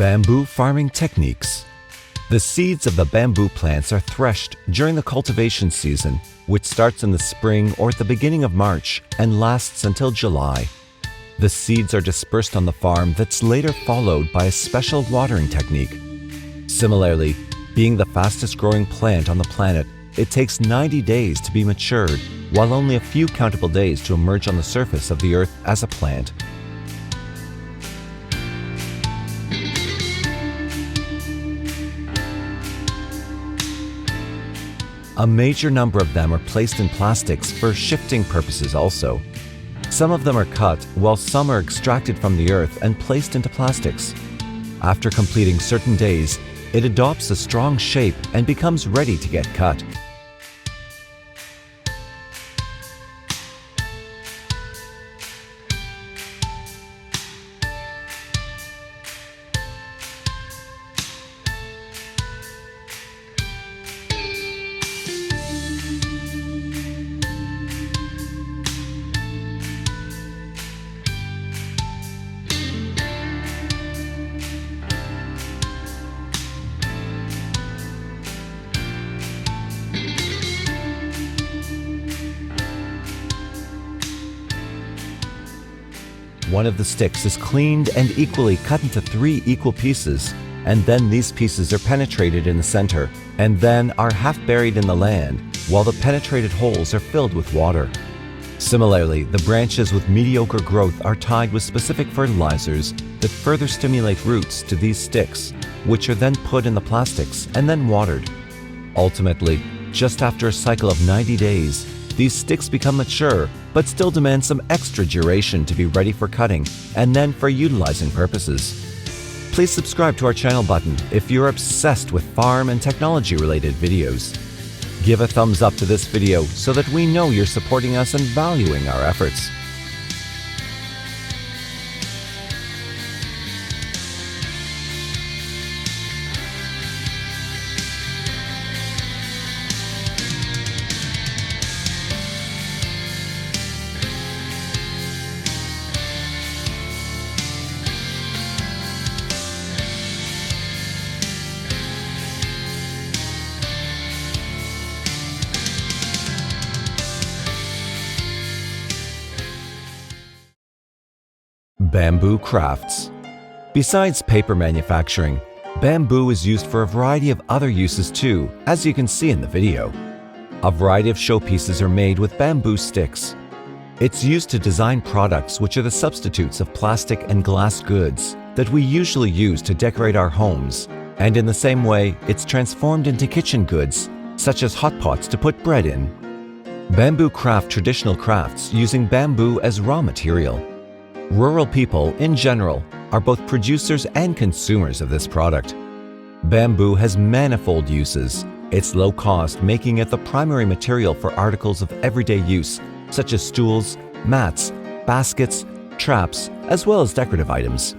Bamboo farming techniques. The seeds of the bamboo plants are threshed during the cultivation season, which starts in the spring or at the beginning of March and lasts until July. The seeds are dispersed on the farm that's later followed by a special watering technique. Similarly, being the fastest growing plant on the planet, it takes 90 days to be matured, while only a few countable days to emerge on the surface of the earth as a plant. A major number of them are placed in plastics for shifting purposes also. Some of them are cut, while some are extracted from the earth and placed into plastics. After completing certain days, it adopts a strong shape and becomes ready to get cut. One of the sticks is cleaned and equally cut into 3 equal pieces, and then these pieces are penetrated in the center and then are half buried in the land, while the penetrated holes are filled with water. Similarly, the branches with mediocre growth are tied with specific fertilizers that further stimulate roots to these sticks, which are then put in the plastics and then watered. Ultimately, just after a cycle of 90 days, these sticks become mature, but still demand some extra duration to be ready for cutting and then for utilizing purposes. Please subscribe to our channel button if you're obsessed with farm and technology related videos. Give a thumbs up to this video so that we know you're supporting us and valuing our efforts. Bamboo crafts. Besides paper manufacturing, bamboo is used for a variety of other uses too, as you can see in the video. A variety of showpieces are made with bamboo sticks. It's used to design products which are the substitutes of plastic and glass goods that we usually use to decorate our homes, and in the same way, it's transformed into kitchen goods, such as hot pots to put bread in. Bamboo craft traditional crafts using bamboo as raw material. Rural people, in general, are both producers and consumers of this product. Bamboo has manifold uses. It's low cost, making it the primary material for articles of everyday use, such as stools, mats, baskets, traps, as well as decorative items.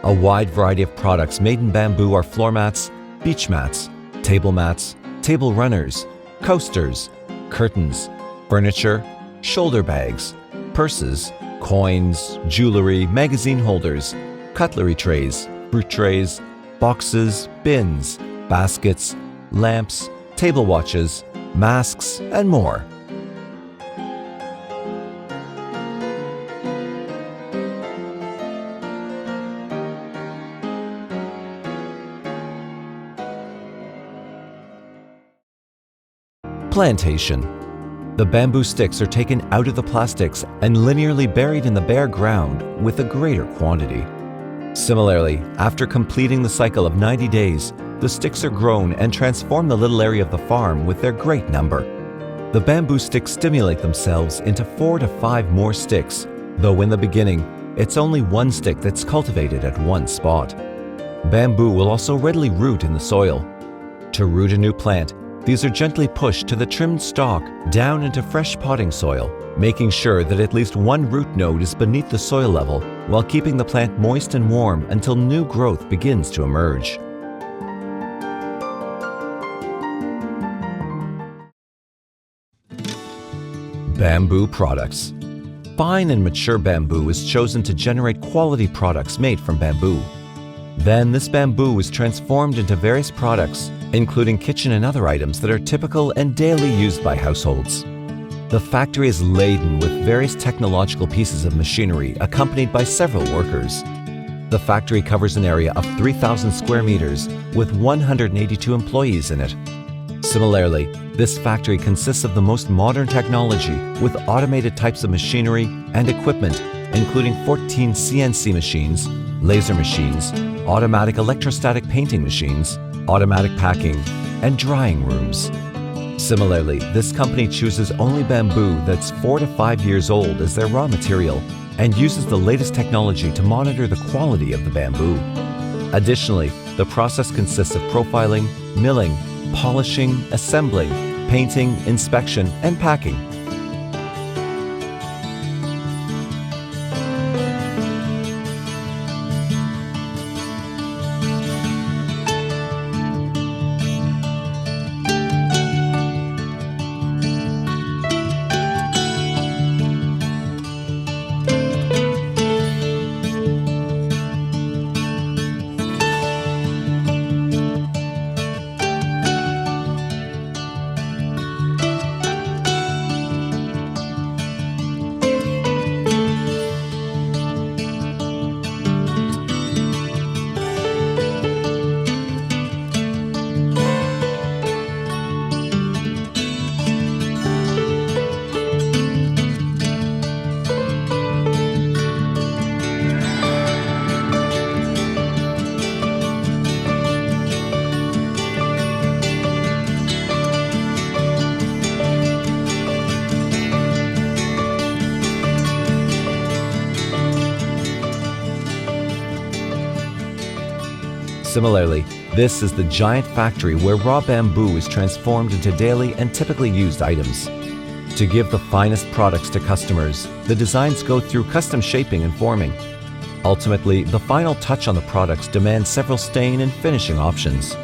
A wide variety of products made in bamboo are floor mats, beach mats, table runners, coasters, curtains, furniture, shoulder bags, purses, coins, jewelry, magazine holders, cutlery trays, fruit trays, boxes, bins, baskets, lamps, table watches, masks, and more. Plantation. The bamboo sticks are taken out of the plastics and linearly buried in the bare ground with a greater quantity. Similarly, after completing the cycle of 90 days, the sticks are grown and transform the little area of the farm with their great number. The bamboo sticks stimulate themselves into 4 to 5 more sticks, though in the beginning, it's only one stick that's cultivated at one spot. Bamboo will also readily root in the soil. To root a new plant, these are gently pushed to the trimmed stalk down into fresh potting soil, making sure that at least one root node is beneath the soil level while keeping the plant moist and warm until new growth begins to emerge. Bamboo products. Fine and mature bamboo is chosen to generate quality products made from bamboo. Then this bamboo is transformed into various products, including kitchen and other items that are typical and daily used by households. The factory is laden with various technological pieces of machinery accompanied by several workers. The factory covers an area of 3,000 square meters with 182 employees in it. Similarly, this factory consists of the most modern technology with automated types of machinery and equipment, including 14 CNC machines, laser machines, automatic electrostatic painting machines, automatic packing, and drying rooms. Similarly, this company chooses only bamboo that's 4 to 5 years old as their raw material and uses the latest technology to monitor the quality of the bamboo. Additionally, the process consists of profiling, milling, polishing, assembling, painting, inspection, and packing. Similarly, this is the giant factory where raw bamboo is transformed into daily and typically used items. To give the finest products to customers, the designs go through custom shaping and forming. Ultimately, the final touch on the products demands several stain and finishing options.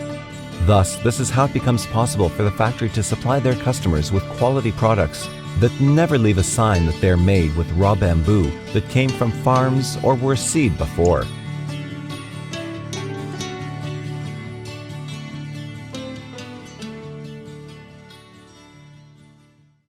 Thus, this is how it becomes possible for the factory to supply their customers with quality products that never leave a sign that they're made with raw bamboo that came from farms or were seed before.